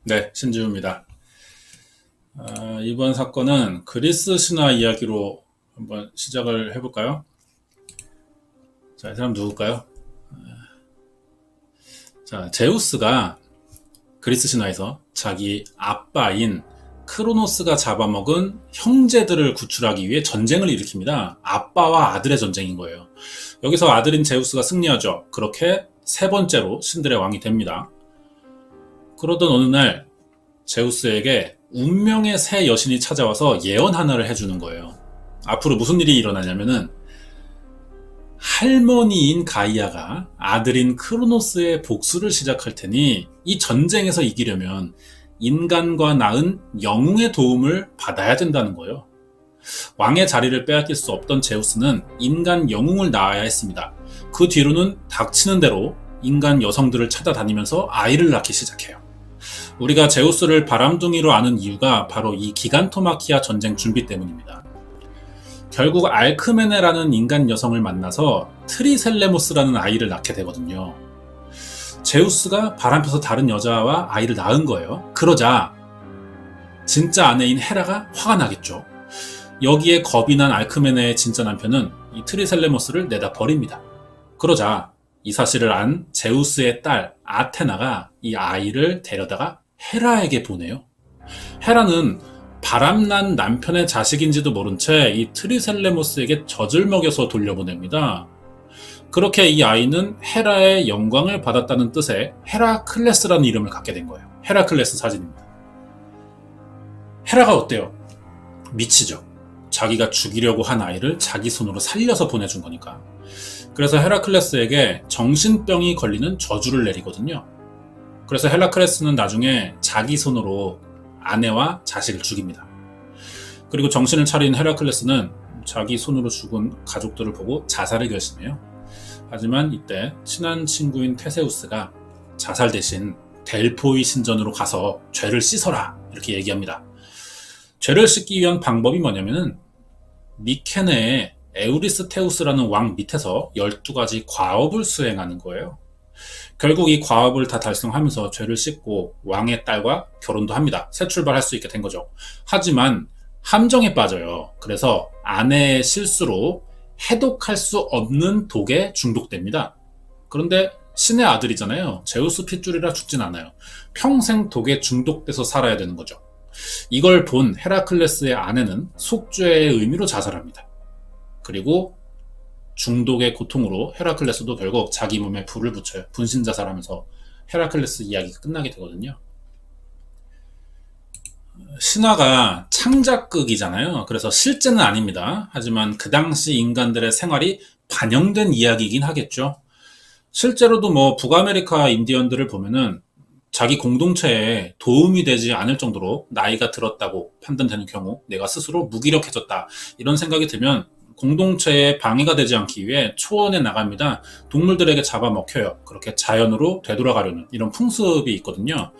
네, 신지우입니다. 이번 사건은 그리스 신화 이야기로 한번 시작을 해볼까요? 자, 이 사람 누굴까요? 자, 제우스가 그리스 신화에서 자기 아빠인 크로노스가 잡아먹은 형제들을 구출하기 위해 전쟁을 일으킵니다. 아빠와 아들의 전쟁인 거예요. 여기서 아들인 제우스가 승리하죠. 그렇게 세 번째로 신들의 왕이 됩니다. 그러던 어느 날 제우스에게 운명의 새 여신이 찾아와서 예언 하나를 해주는 거예요. 앞으로 무슨 일이 일어나냐면은 할머니인 가이아가 아들인 크로노스의 복수를 시작할 테니 이 전쟁에서 이기려면 인간과 낳은 영웅의 도움을 받아야 된다는 거예요. 왕의 자리를 빼앗길 수 없던 제우스는 인간 영웅을 낳아야 했습니다. 그 뒤로는 닥치는 대로 인간 여성들을 찾아다니면서 아이를 낳기 시작해요. 우리가 제우스를 바람둥이로 아는 이유가 바로 이 기간토마키아 전쟁 준비 때문입니다. 결국 알크메네라는 인간 여성을 만나서 트리셀레모스라는 아이를 낳게 되거든요. 제우스가 바람펴서 다른 여자와 아이를 낳은 거예요. 그러자 진짜 아내인 헤라가 화가 나겠죠. 여기에 겁이 난 알크메네의 진짜 남편은 이 트리셀레모스를 내다 버립니다. 그러자 이 사실을 안 제우스의 딸 아테나가 이 아이를 데려다가 헤라에게 보내요. 헤라는 바람난 남편의 자식인지도 모른 채 이 트리셀레모스에게 젖을 먹여서 돌려보냅니다. 그렇게 이 아이는 헤라의 영광을 받았다는 뜻의 헤라클레스라는 이름을 갖게 된 거예요. 헤라클레스 사진입니다. 헤라가 어때요? 미치죠. 자기가 죽이려고 한 아이를 자기 손으로 살려서 보내준 거니까. 그래서 헤라클레스에게 정신병이 걸리는 저주를 내리거든요. 그래서 헤라클레스는 나중에 자기 손으로 아내와 자식을 죽입니다. 그리고 정신을 차린 헤라클레스는 자기 손으로 죽은 가족들을 보고 자살을 결심해요. 하지만 이때 친한 친구인 테세우스가 자살 대신 델포이 신전으로 가서 죄를 씻어라 이렇게 얘기합니다. 죄를 씻기 위한 방법이 뭐냐면은 미케네의 에우리스테우스라는 왕 밑에서 12가지 과업을 수행하는 거예요. 결국 이 과업을 다 달성하면서 죄를 씻고 왕의 딸과 결혼도 합니다. 새 출발할 수 있게 된 거죠. 하지만 함정에 빠져요. 그래서 아내의 실수로 해독할 수 없는 독에 중독됩니다. 그런데 신의 아들이잖아요. 제우스 핏줄이라 죽진 않아요. 평생 독에 중독돼서 살아야 되는 거죠. 이걸 본 헤라클레스의 아내는 속죄의 의미로 자살합니다. 그리고 중독의 고통으로 헤라클레스도 결국 자기 몸에 불을 붙여요. 분신자살하면서 헤라클레스 이야기가 끝나게 되거든요. 신화가 창작극이잖아요. 그래서 실제는 아닙니다. 하지만 그 당시 인간들의 생활이 반영된 이야기이긴 하겠죠. 실제로도 뭐 북아메리카 인디언들을 보면은 자기 공동체에 도움이 되지 않을 정도로 나이가 들었다고 판단되는 경우 내가 스스로 무기력해졌다 이런 생각이 들면 공동체에 방해가 되지 않기 위해 초원에 나갑니다. 동물들에게 잡아먹혀요. 그렇게 자연으로 되돌아가려는 이런 풍습이 있거든요.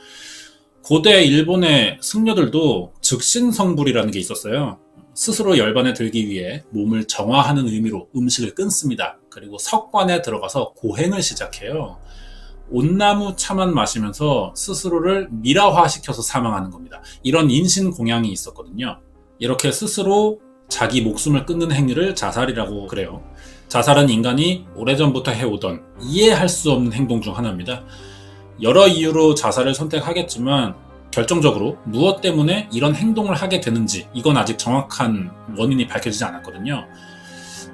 고대 일본의 승려들도 즉신성불이라는 게 있었어요. 스스로 열반에 들기 위해 몸을 정화하는 의미로 음식을 끊습니다. 그리고 석관에 들어가서 고행을 시작해요. 온나무 차만 마시면서 스스로를 미라화시켜서 사망하는 겁니다. 이런 인신공양이 있었거든요. 이렇게 스스로 자기 목숨을 끊는 행위를 자살이라고 그래요. 자살은 인간이 오래전부터 해오던 이해할 수 없는 행동 중 하나입니다. 여러 이유로 자살을 선택하겠지만 결정적으로 무엇 때문에 이런 행동을 하게 되는지 이건 아직 정확한 원인이 밝혀지지 않았거든요.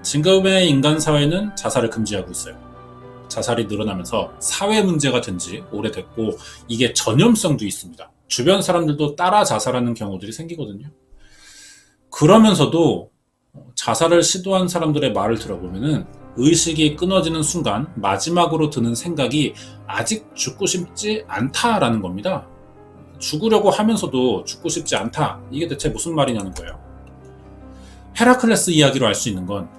지금의 인간 사회는 자살을 금지하고 있어요. 자살이 늘어나면서 사회 문제가 된 지 오래됐고 이게 전염성도 있습니다. 주변 사람들도 따라 자살하는 경우들이 생기거든요. 그러면서도 자살을 시도한 사람들의 말을 들어보면은 의식이 끊어지는 순간 마지막으로 드는 생각이 아직 죽고 싶지 않다라는 겁니다. 죽으려고 하면서도 죽고 싶지 않다. 이게 대체 무슨 말이냐는 거예요. 헤라클레스 이야기로 알 수 있는 건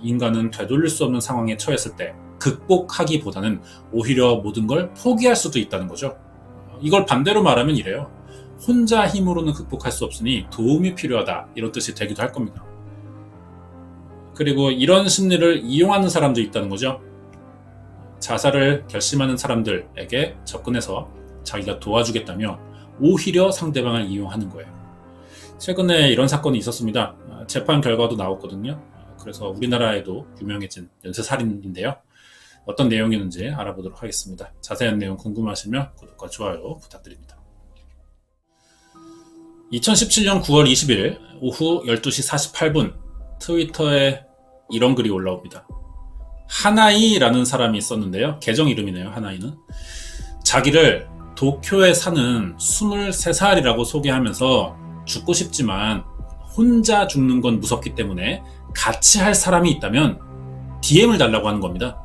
인간은 되돌릴 수 없는 상황에 처했을 때 극복하기보다는 오히려 모든 걸 포기할 수도 있다는 거죠. 이걸 반대로 말하면 이래요. 혼자 힘으로는 극복할 수 없으니 도움이 필요하다 이런 뜻이 되기도 할 겁니다. 그리고 이런 심리를 이용하는 사람도 있다는 거죠. 자살을 결심하는 사람들에게 접근해서 자기가 도와주겠다며 오히려 상대방을 이용하는 거예요. 최근에 이런 사건이 있었습니다. 재판 결과도 나왔거든요. 그래서 우리나라에도 유명해진 연쇄살인인데요. 어떤 내용이었는지 알아보도록 하겠습니다. 자세한 내용 궁금하시면 구독과 좋아요 부탁드립니다. 2017년 9월 20일 오후 12시 48분 트위터에 이런 글이 올라옵니다. 하나이라는 사람이 있었는데요. 계정 이름이네요. 하나이는. 자기를 도쿄에 사는 23살이라고 소개하면서 죽고 싶지만 혼자 죽는 건 무섭기 때문에 같이 할 사람이 있다면 DM을 달라고 하는 겁니다.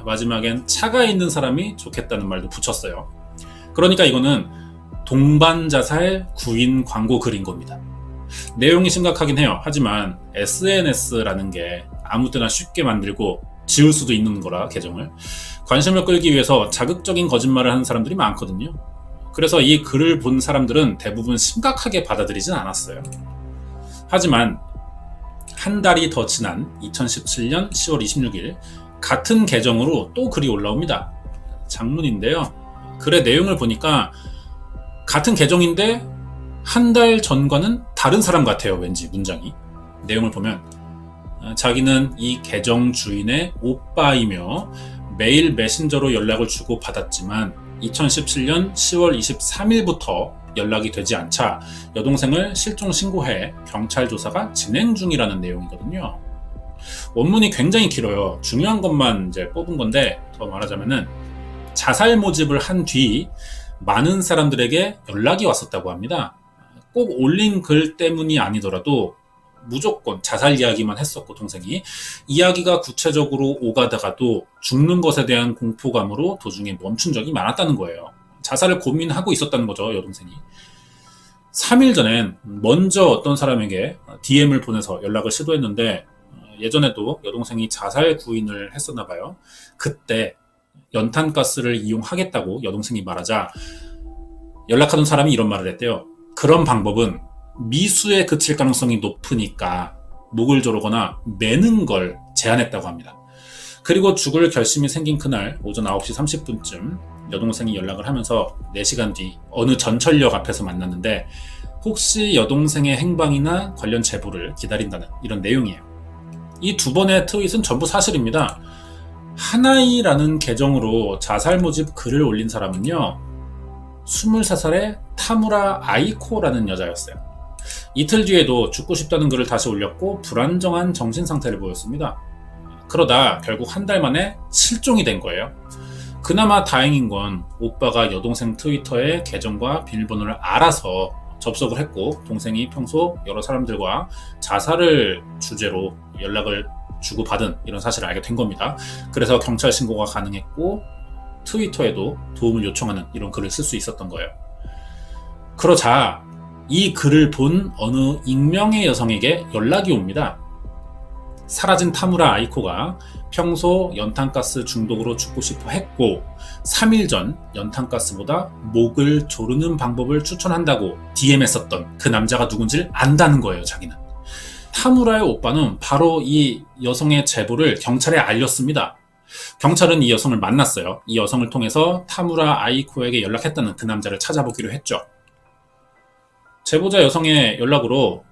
마지막엔 차가 있는 사람이 좋겠다는 말도 붙였어요. 그러니까 이거는 동반자살 구인 광고 글인 겁니다. 내용이 심각하긴 해요. 하지만 SNS라는 게 아무 때나 쉽게 만들고 지울 수도 있는 거라 계정을 관심을 끌기 위해서 자극적인 거짓말을 하는 사람들이 많거든요. 그래서 이 글을 본 사람들은 대부분 심각하게 받아들이진 않았어요. 하지만 한 달이 더 지난 2017년 10월 26일 같은 계정으로 또 글이 올라옵니다. 장문인데요. 글의 내용을 보니까 같은 계정인데 한 달 전과는 다른 사람 같아요. 왠지 문장이. 내용을 보면 자기는 이 계정 주인의 오빠이며 매일 메신저로 연락을 주고 받았지만 2017년 10월 23일부터 연락이 되지 않자 여동생을 실종 신고해 경찰 조사가 진행 중이라는 내용이거든요. 원문이 굉장히 길어요. 중요한 것만 이제 뽑은 건데 더 말하자면은 자살 모집을 한 뒤 많은 사람들에게 연락이 왔었다고 합니다. 꼭 올린 글 때문이 아니더라도 무조건 자살 이야기만 했었고 동생이 이야기가 구체적으로 오가다가도 죽는 것에 대한 공포감으로 도중에 멈춘 적이 많았다는 거예요. 자살을 고민하고 있었다는 거죠. 여동생이 3일 전엔 먼저 어떤 사람에게 DM을 보내서 연락을 시도했는데 예전에도 여동생이 자살 구인을 했었나 봐요. 그때 연탄가스를 이용하겠다고 여동생이 말하자 연락하던 사람이 이런 말을 했대요. 그런 방법은 미수에 그칠 가능성이 높으니까 목을 조르거나 매는 걸 제안했다고 합니다. 그리고 죽을 결심이 생긴 그날 오전 9시 30분쯤 여동생이 연락을 하면서 4시간 뒤 어느 전철역 앞에서 만났는데 혹시 여동생의 행방이나 관련 제보를 기다린다는 이런 내용이에요. 이 두 번의 트윗은 전부 사실입니다. 하나이라는 계정으로 자살 모집 글을 올린 사람은요 23살의 타무라 아이코라는 여자였어요. 이틀 뒤에도 죽고 싶다는 글을 다시 올렸고 불안정한 정신 상태를 보였습니다. 그러다 결국 한 달 만에 실종이 된 거예요. 그나마 다행인 건 오빠가 여동생 트위터의 계정과 비밀번호를 알아서 접속을 했고 동생이 평소 여러 사람들과 자살을 주제로 연락을 주고받은 이런 사실을 알게 된 겁니다. 그래서 경찰 신고가 가능했고 트위터에도 도움을 요청하는 이런 글을 쓸 수 있었던 거예요. 그러자 이 글을 본 어느 익명의 여성에게 연락이 옵니다. 사라진 타무라 아이코가 평소 연탄가스 중독으로 죽고 싶어 했고 3일 전 연탄가스보다 목을 조르는 방법을 추천한다고 DM했었던 그 남자가 누군지를 안다는 거예요. 자기는. 타무라의 오빠는 바로 이 여성의 제보를 경찰에 알렸습니다. 경찰은 이 여성을 만났어요. 이 여성을 통해서 타무라 아이코에게 연락했다는 그 남자를 찾아보기로 했죠. 제보자 여성의 연락으로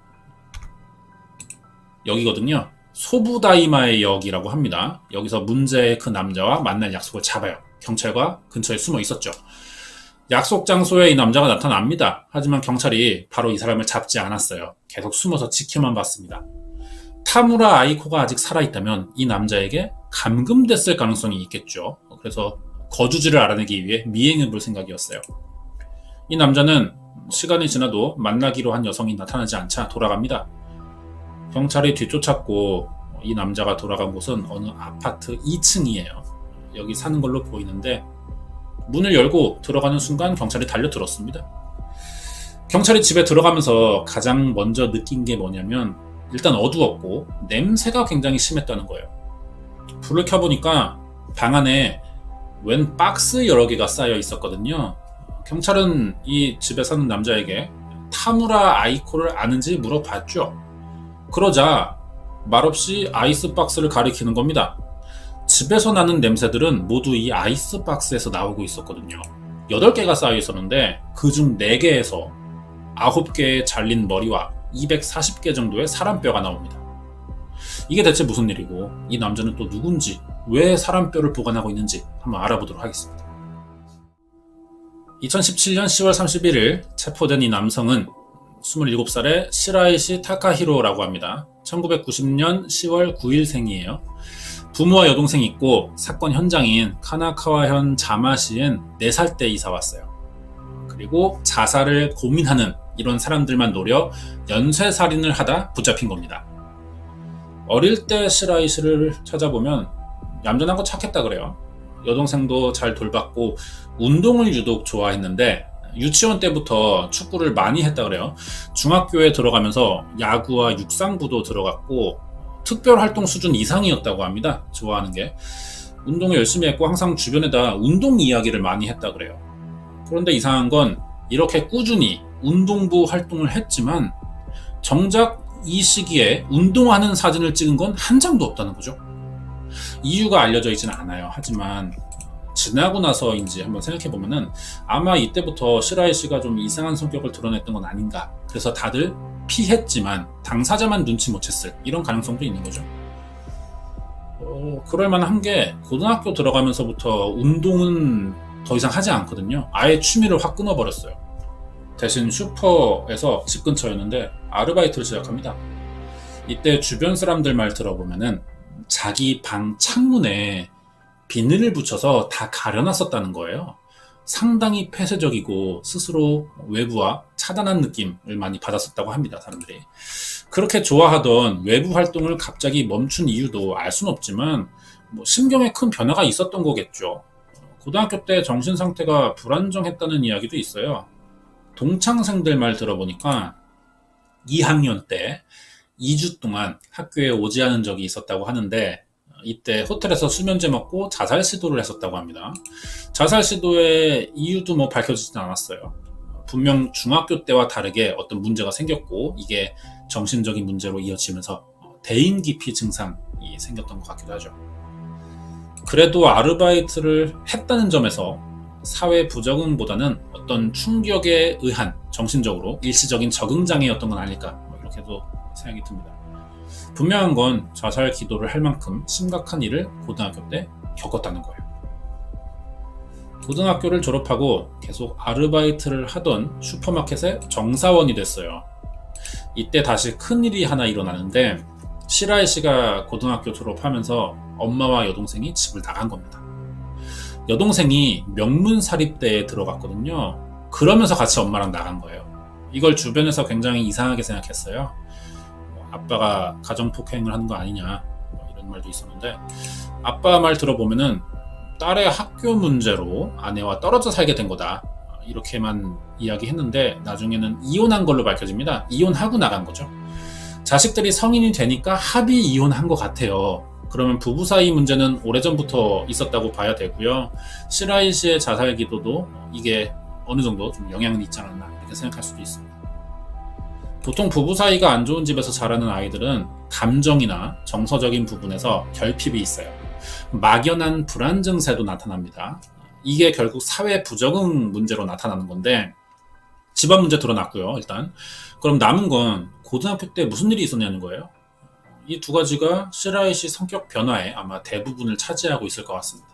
여기거든요. 소부다이마의 역이라고 합니다. 여기서 문제의 그 남자와 만날 약속을 잡아요. 경찰과 근처에 숨어 있었죠. 약속 장소에 이 남자가 나타납니다. 하지만 경찰이 바로 이 사람을 잡지 않았어요. 계속 숨어서 지켜만 봤습니다. 타무라 아이코가 아직 살아있다면 이 남자에게 감금됐을 가능성이 있겠죠. 그래서 거주지를 알아내기 위해 미행해 볼 생각이었어요. 이 남자는 시간이 지나도 만나기로 한 여성이 나타나지 않자 돌아갑니다. 경찰이 뒤쫓았고 이 남자가 돌아간 곳은 어느 아파트 2층이에요. 여기 사는 걸로 보이는데 문을 열고 들어가는 순간 경찰이 달려들었습니다. 경찰이 집에 들어가면서 가장 먼저 느낀 게 뭐냐면 일단 어두웠고 냄새가 굉장히 심했다는 거예요. 불을 켜보니까 방 안에 웬 박스 여러 개가 쌓여 있었거든요. 경찰은 이 집에 사는 남자에게 타무라 아이코를 아는지 물어봤죠. 그러자 말없이 아이스박스를 가리키는 겁니다. 집에서 나는 냄새들은 모두 이 아이스박스에서 나오고 있었거든요. 8개가 쌓여 있었는데 그중 4개에서 9개의 잘린 머리와 240개 정도의 사람뼈가 나옵니다. 이게 대체 무슨 일이고 이 남자는 또 누군지, 왜 사람뼈를 보관하고 있는지 한번 알아보도록 하겠습니다. 2017년 10월 31일 체포된 이 남성은 27살의 시라이시 타카히로라고 합니다. 1990년 10월 9일생이에요. 부모와 여동생이 있고 사건 현장인 카나카와현 자마시엔 4살 때 이사 왔어요. 그리고 자살을 고민하는 이런 사람들만 노려 연쇄살인을 하다 붙잡힌 겁니다. 어릴 때 시라이시를 찾아보면 얌전하고 착했다 그래요. 여동생도 잘 돌봤고 운동을 유독 좋아했는데 유치원 때부터 축구를 많이 했다 그래요. 중학교에 들어가면서 야구와 육상부도 들어갔고 특별활동 수준 이상이었다고 합니다. 좋아하는 게. 운동을 열심히 했고 항상 주변에다 운동 이야기를 많이 했다 그래요. 그런데 이상한 건 이렇게 꾸준히 운동부 활동을 했지만 정작 이 시기에 운동하는 사진을 찍은 건 한 장도 없다는 거죠. 이유가 알려져 있지는 않아요. 하지만 지나고 나서인지 한번 생각해보면은 아마 이때부터 시라이 씨가 좀 이상한 성격을 드러냈던 건 아닌가. 그래서 다들 피했지만 당사자만 눈치 못 챘을 이런 가능성도 있는 거죠. 그럴만한 게 고등학교 들어가면서부터 운동은 더 이상 하지 않거든요. 아예 취미를 확 끊어버렸어요. 대신 슈퍼에서 집 근처였는데 아르바이트를 시작합니다. 이때 주변 사람들 말 들어보면은 자기 방 창문에 비닐을 붙여서 다 가려놨었다는 거예요. 상당히 폐쇄적이고 스스로 외부와 차단한 느낌을 많이 받았었다고 합니다, 사람들이. 그렇게 좋아하던 외부 활동을 갑자기 멈춘 이유도 알 수는 없지만 신경에 큰 변화가 있었던 거겠죠. 고등학교 때 정신 상태가 불안정했다는 이야기도 있어요. 동창생들 말 들어보니까 2학년 때 2주 동안 학교에 오지 않은 적이 있었다고 하는데 이때 호텔에서 수면제 먹고 자살 시도를 했었다고 합니다. 자살 시도의 이유도 밝혀지진 않았어요. 분명 중학교 때와 다르게 어떤 문제가 생겼고 이게 정신적인 문제로 이어지면서 대인기피 증상이 생겼던 것 같기도 하죠. 그래도 아르바이트를 했다는 점에서 사회 부적응보다는 어떤 충격에 의한 정신적으로 일시적인 적응장애였던 건 아닐까 이렇게도 생각이 듭니다. 분명한 건 자살 기도를 할 만큼 심각한 일을 고등학교 때 겪었다는 거예요. 고등학교를 졸업하고 계속 아르바이트를 하던 슈퍼마켓의 정사원이 됐어요. 이때 다시 큰일이 하나 일어나는데 시라이 씨가 고등학교 졸업하면서 엄마와 여동생이 집을 나간 겁니다. 여동생이 명문사립대에 들어갔거든요. 그러면서 같이 엄마랑 나간 거예요. 이걸 주변에서 굉장히 이상하게 생각했어요. 아빠가 가정폭행을 하는 거 아니냐 이런 말도 있었는데 아빠 말 들어보면은 딸의 학교 문제로 아내와 떨어져 살게 된 거다 이렇게만 이야기했는데 나중에는 이혼한 걸로 밝혀집니다. 이혼하고 나간 거죠. 자식들이 성인이 되니까 합의 이혼한 것 같아요. 그러면 부부 사이 문제는 오래전부터 있었다고 봐야 되고요. 시라이 씨의 자살 기도도 이게 어느 정도 좀 영향은 있지 않았나 이렇게 생각할 수도 있습니다. 보통 부부 사이가 안 좋은 집에서 자라는 아이들은 감정이나 정서적인 부분에서 결핍이 있어요. 막연한 불안 증세도 나타납니다. 이게 결국 사회 부적응 문제로 나타나는 건데 집안 문제 드러났고요. 일단 그럼 남은 건 고등학교 때 무슨 일이 있었냐는 거예요. 이 두 가지가 시라이 씨 성격 변화에 아마 대부분을 차지하고 있을 것 같습니다.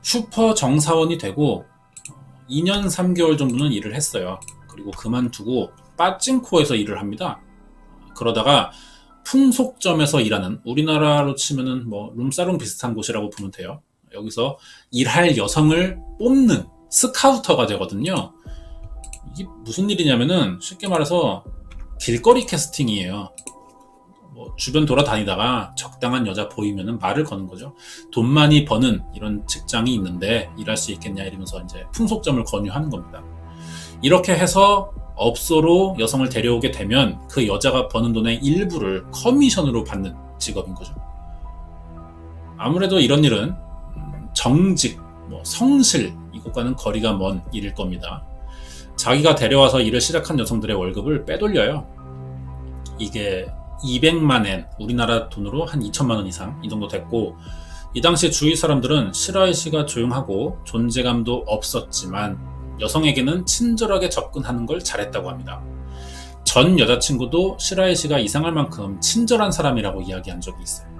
슈퍼 정사원이 되고 2년 3개월 정도는 일을 했어요. 그리고 그만두고 빠찡코에서 일을 합니다. 그러다가 풍속점에서 일하는 우리나라로 치면은 룸사롱 비슷한 곳이라고 보면 돼요. 여기서 일할 여성을 뽑는 스카우터가 되거든요. 이게 무슨 일이냐면은 쉽게 말해서 길거리 캐스팅이에요. 주변 돌아다니다가 적당한 여자 보이면은 말을 거는 거죠. 돈 많이 버는 이런 직장이 있는데 일할 수 있겠냐 이러면서 이제 풍속점을 권유하는 겁니다. 이렇게 해서 업소로 여성을 데려오게 되면 그 여자가 버는 돈의 일부를 커미션으로 받는 직업인 거죠. 아무래도 이런 일은 정직, 성실 이것과는 거리가 먼 일일 겁니다. 자기가 데려와서 일을 시작한 여성들의 월급을 빼돌려요. 이게 200만 엔, 우리나라 돈으로 한 2천만 원 이상 이 정도 됐고 이 당시 주위 사람들은 시라이 씨가 조용하고 존재감도 없었지만 여성에게는 친절하게 접근하는 걸 잘했다고 합니다. 전 여자친구도 시라이 씨가 이상할 만큼 친절한 사람이라고 이야기한 적이 있어요.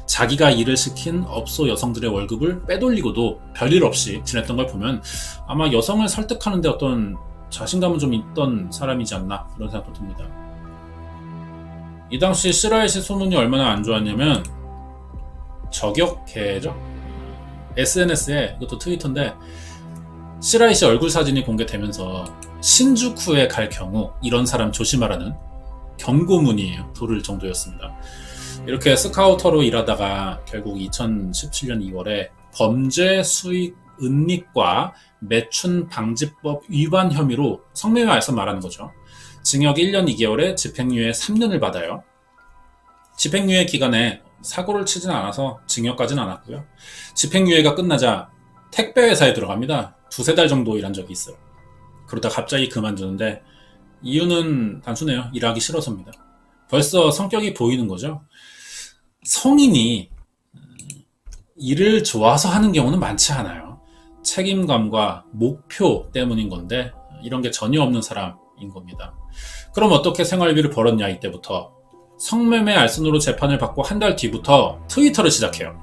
자기가 일을 시킨 업소 여성들의 월급을 빼돌리고도 별일 없이 지냈던 걸 보면 아마 여성을 설득하는데 어떤 자신감은 좀 있던 사람이지 않나 그런 생각도 듭니다. 이 당시 시라이 씨 소문이 얼마나 안 좋았냐면 저격해죠? SNS에, 이것도 트위터인데 시라이 씨 얼굴 사진이 공개되면서 신주쿠에 갈 경우 이런 사람 조심하라는 경고문이 돌을 정도였습니다. 이렇게 스카우터로 일하다가 결국 2017년 2월에 범죄 수익 은닉과 매춘 방지법 위반 혐의로 성매매에서 말하는 거죠. 징역 1년 2개월에 집행유예 3년을 받아요. 집행유예 기간에 사고를 치진 않아서 징역까지는 않았고요. 집행유예가 끝나자 택배회사에 들어갑니다. 두세 달 정도 일한 적이 있어요. 그러다 갑자기 그만두는데 이유는 단순해요. 일하기 싫어서입니다. 벌써 성격이 보이는 거죠. 성인이 일을 좋아서 하는 경우는 많지 않아요. 책임감과 목표 때문인 건데 이런 게 전혀 없는 사람인 겁니다. 그럼 어떻게 생활비를 벌었냐 이때부터 성매매 알선으로 재판을 받고 한 달 뒤부터 트위터를 시작해요.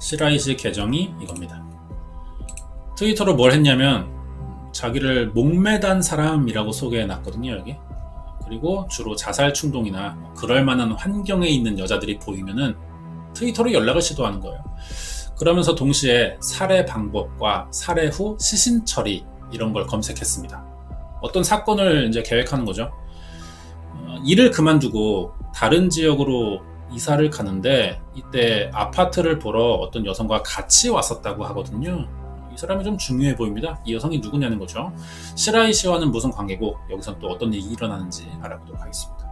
시라이 씨 계정이 이겁니다. 트위터로 뭘 했냐면 자기를 목매단 사람이라고 소개해놨거든요. 여기. 그리고 주로 자살 충동이나 그럴 만한 환경에 있는 여자들이 보이면은 트위터로 연락을 시도하는 거예요. 그러면서 동시에 살해 방법과 살해 후 시신 처리 이런 걸 검색했습니다. 어떤 사건을 이제 계획하는 거죠. 일을 그만두고 다른 지역으로 이사를 가는데 이때 아파트를 보러 어떤 여성과 같이 왔었다고 하거든요. 이 사람이 좀 중요해 보입니다. 이 여성이 누구냐는 거죠. 시라이 씨와는 무슨 관계고 여기서 또 어떤 일이 일어나는지 알아보도록 하겠습니다.